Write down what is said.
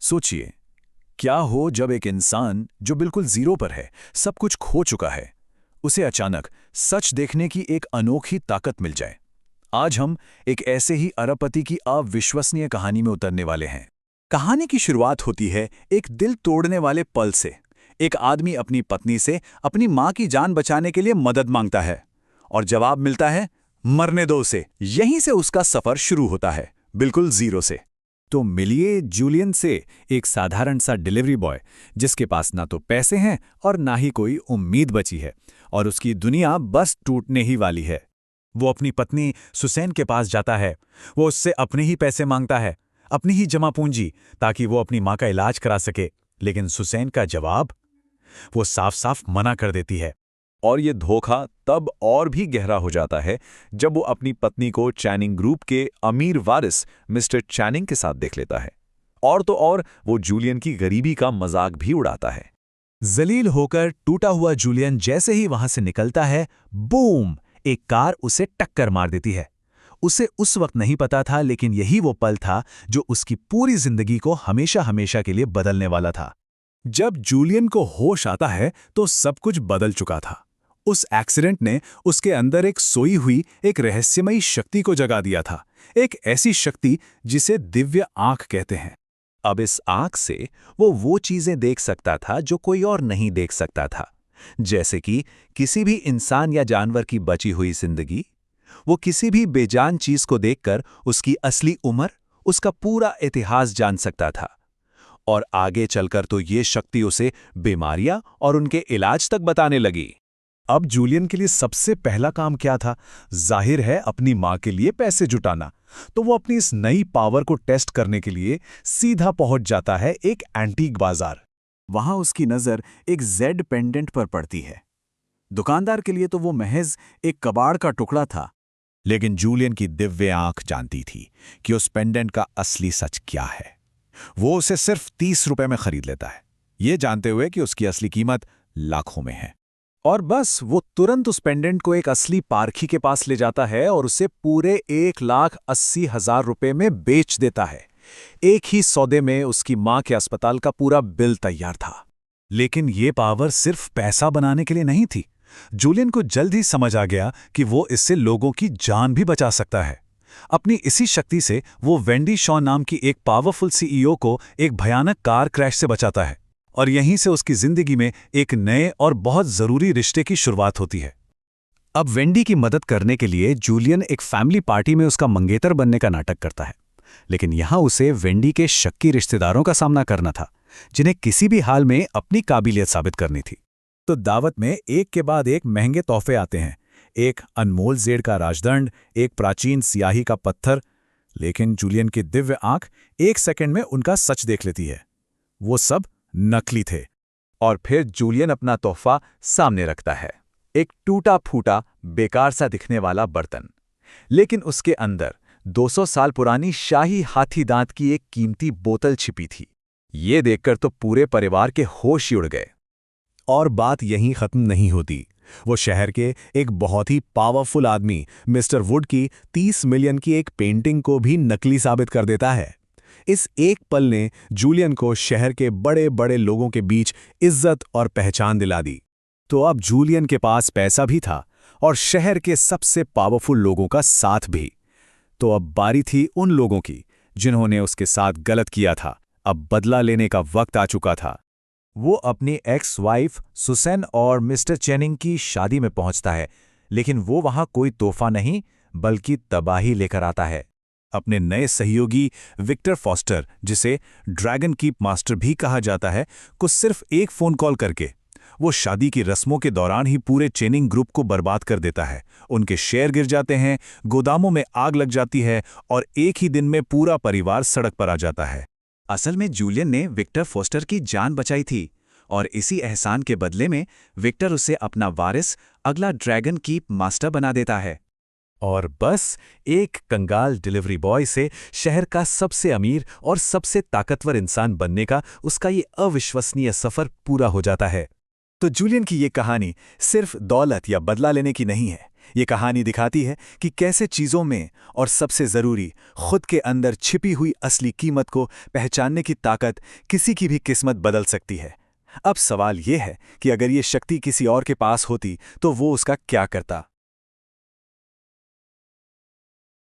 सोचिए, क्या हो जब एक इंसान जो बिल्कुल जीरो पर है, सब कुछ खो चुका है, उसे अचानक सच देखने की एक अनोखी ताकत मिल जाए। आज हम एक ऐसे ही अरबपति की अविश्वसनीय कहानी में उतरने वाले हैं। कहानी की शुरुआत होती है एक दिल तोड़ने वाले पल से। एक आदमी अपनी पत्नी से अपनी मां की जान बचाने के लिए मदद मांगता है और जवाब मिलता है, मरने दो उसे। यहीं से उसका सफर शुरू होता है, बिल्कुल जीरो से। तो मिलिए जूलियन से, एक साधारण सा डिलीवरी बॉय जिसके पास ना तो पैसे हैं और ना ही कोई उम्मीद बची है, और उसकी दुनिया बस टूटने ही वाली है। वो अपनी पत्नी सुसैन के पास जाता है। वो उससे अपने ही पैसे मांगता है, अपनी ही जमा पूंजी, ताकि वो अपनी मां का इलाज करा सके। लेकिन सुसैन का जवाब, वो साफ साफ मना कर देती है। और ये धोखा तब और भी गहरा हो जाता है जब वो अपनी पत्नी को चैनिंग ग्रुप के अमीर वारिस मिस्टर चैनिंग के साथ देख लेता है। और तो और वो जूलियन की गरीबी का मजाक भी उड़ाता है। जलील होकर टूटा हुआ जूलियन जैसे ही वहां से निकलता है, बूम, एक कार उसे टक्कर मार देती है। उसे उस वक्त नहीं पता था, लेकिन यही वो पल था जो उसकी पूरी जिंदगी को हमेशा हमेशा के लिए बदलने वाला था। जब जूलियन को होश आता है तो सब कुछ बदल चुका था। उस एक्सीडेंट ने उसके अंदर एक सोई हुई एक रहस्यमयी शक्ति को जगा दिया था। एक ऐसी शक्ति जिसे दिव्य आंख कहते हैं। अब इस आंख से वो चीजें देख सकता था जो कोई और नहीं देख सकता था। जैसे कि किसी भी इंसान या जानवर की बची हुई जिंदगी। वो किसी भी बेजान चीज को देखकर उसकी असली उम्र, उसका पूरा इतिहास जान सकता था। और आगे चलकर तो ये शक्ति उसे बीमारियां और उनके इलाज तक बताने लगी। अब जूलियन के लिए सबसे पहला काम क्या था? जाहिर है अपनी मां के लिए पैसे जुटाना। तो वो अपनी इस नई पावर को टेस्ट करने के लिए सीधा पहुंच जाता है एक एंटीक बाजार। वहां उसकी नजर एक जेड पेंडेंट पर पड़ती है। दुकानदार के लिए तो वो महज एक कबाड़ का टुकड़ा था, लेकिन जूलियन की दिव्य आंख जानती थी कि उस पेंडेंट का असली सच क्या है। वो उसे सिर्फ 30 रुपए में खरीद लेता है, ये जानते हुए कि उसकी असली कीमत लाखों में है। और बस वो तुरंत उस पेंडेंट को एक असली पारखी के पास ले जाता है और उसे पूरे 1,80,000 रुपए में बेच देता है। एक ही सौदे में उसकी मां के अस्पताल का पूरा बिल तैयार था। लेकिन ये पावर सिर्फ पैसा बनाने के लिए नहीं थी। जूलियन को जल्द ही समझ आ गया कि वो इससे लोगों की जान भी बचा सकता है। अपनी इसी शक्ति से वो वेंडी शॉ नाम की एक पावरफुल सीईओ को एक भयानक कार क्रैश से बचाता है, और यहीं से उसकी जिंदगी में एक नए और बहुत जरूरी रिश्ते की शुरुआत होती है। अब वेंडी की मदद करने के लिए जूलियन एक फैमिली पार्टी में उसका मंगेतर बनने का नाटक करता है। लेकिन यहां उसे वेंडी के शक्की रिश्तेदारों का सामना करना था, जिन्हें किसी भी हाल में अपनी काबिलियत साबित करनी थी। तो दावत में एक के बाद एक महंगे तोहफे आते हैं। एक अनमोल जेड़ का राजदंड, एक प्राचीन सियाही का पत्थर। लेकिन जूलियन की दिव्य आंख एक सेकंड में उनका सच देख लेती है। वो सब नकली थे। और फिर जूलियन अपना तोहफा सामने रखता है, एक टूटा फूटा बेकार सा दिखने वाला बर्तन। लेकिन उसके अंदर 200 साल पुरानी शाही हाथी दांत की एक कीमती बोतल छिपी थी। ये देखकर तो पूरे परिवार के होश ही उड़ गए। और बात यहीं खत्म नहीं होती। वो शहर के एक बहुत ही पावरफुल आदमी मिस्टर वुड की 30 मिलियन की एक पेंटिंग को भी नकली साबित कर देता है। इस एक पल ने जूलियन को शहर के बड़े बड़े लोगों के बीच इज्जत और पहचान दिला दी। तो अब जूलियन के पास पैसा भी था और शहर के सबसे पावरफुल लोगों का साथ भी। तो अब बारी थी उन लोगों की जिन्होंने उसके साथ गलत किया था। अब बदला लेने का वक्त आ चुका था। वो अपनी एक्स वाइफ सुसैन और मिस्टर चैनिंग की शादी में पहुंचता है, लेकिन वो वहां कोई तोहफा नहीं बल्कि तबाही लेकर आता है। अपने नए सहयोगी विक्टर फॉस्टर, जिसे ड्रैगन कीप मास्टर भी कहा जाता है, को सिर्फ एक फोन कॉल करके वो शादी की रस्मों के दौरान ही पूरे चेनिंग ग्रुप को बर्बाद कर देता है। उनके शेयर गिर जाते हैं, गोदामों में आग लग जाती है और एक ही दिन में पूरा परिवार सड़क पर आ जाता है। असल में जूलियन ने विक्टर फॉस्टर की जान बचाई थी और इसी एहसान के बदले में विक्टर उसे अपना वारिस, अगला ड्रैगन कीप मास्टर बना देता है। और बस एक कंगाल डिलीवरी बॉय से शहर का सबसे अमीर और सबसे ताकतवर इंसान बनने का उसका ये अविश्वसनीय सफर पूरा हो जाता है। तो जूलियन की ये कहानी सिर्फ दौलत या बदला लेने की नहीं है, ये कहानी दिखाती है कि कैसे चीज़ों में और सबसे ज़रूरी खुद के अंदर छिपी हुई असली कीमत को पहचानने की ताकत किसी की भी किस्मत बदल सकती है। अब सवाल ये है कि अगर ये शक्ति किसी और के पास होती तो वो उसका क्या करता।